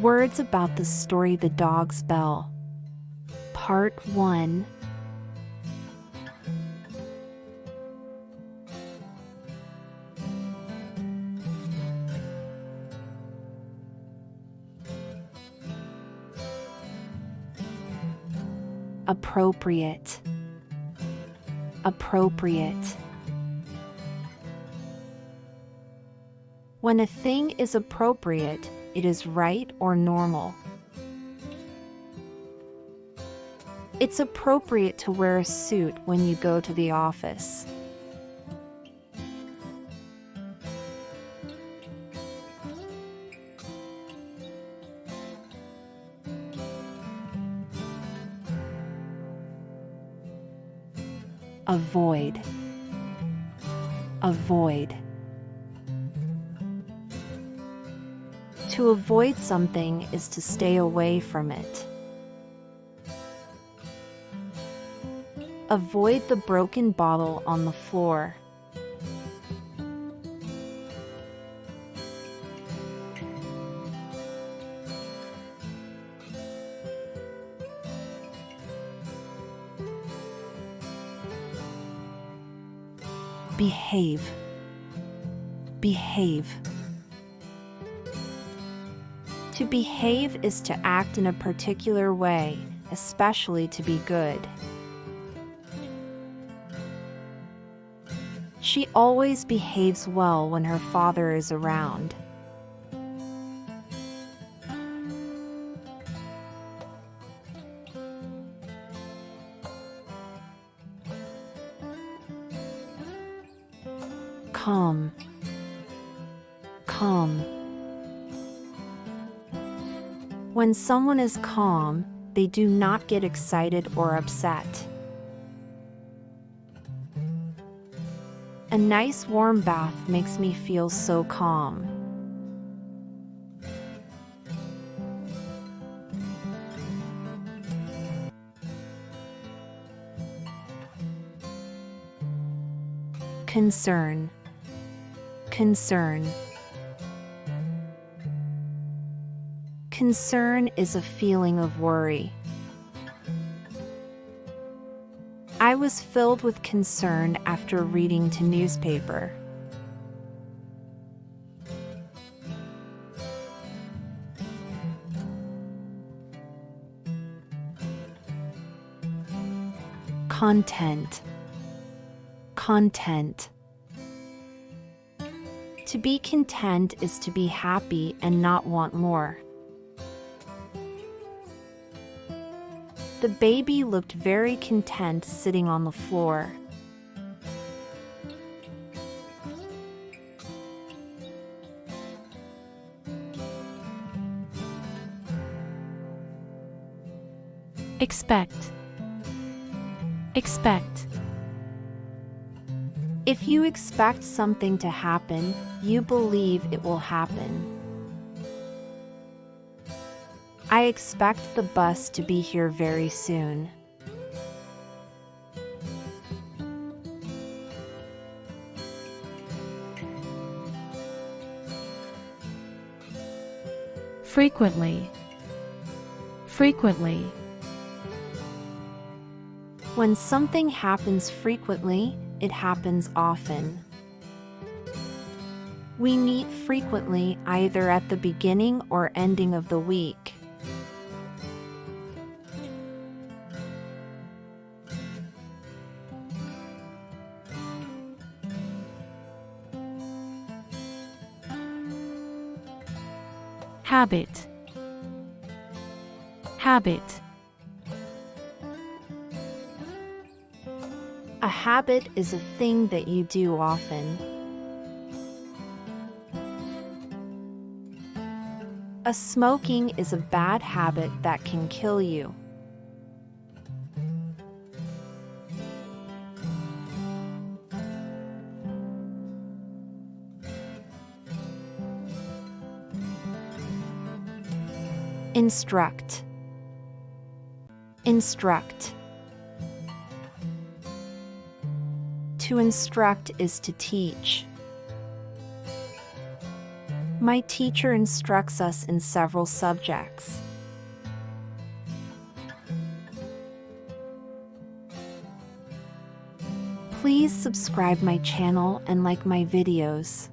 Words about the story The Dog's Bell. Part 1. Appropriate. Appropriate. When a thing is appropriate, it is right or normal. It's appropriate to wear a suit when you go to the office. Avoid. Avoid. To avoid something is to stay away from it. Avoid the broken bottle on the floor. Behave. Behave. To behave is to act in a particular way, especially to be good. She always behaves well when her father is around. Calm. Calm. When someone is calm, they do not get excited or upset. A nice warm bath makes me feel so calm. Concern. Concern. Concern is a feeling of worry. I was filled with concern after reading the newspaper. Content. Content. To be content is to be happy and not want more. The baby looked very content sitting on the floor. Expect. Expect. If you expect something to happen, you believe it will happen. I expect the bus to be here very soon. Frequently. Frequently. When something happens frequently, it happens often. We meet frequently either at the beginning or ending of the week. Habit. Habit. A habit is a thing that you do often. A smoking is a bad habit that can kill you. Instruct. Instruct. To instruct is to teach. My teacher instructs us in several subjects. Please subscribe my channel and like my videos.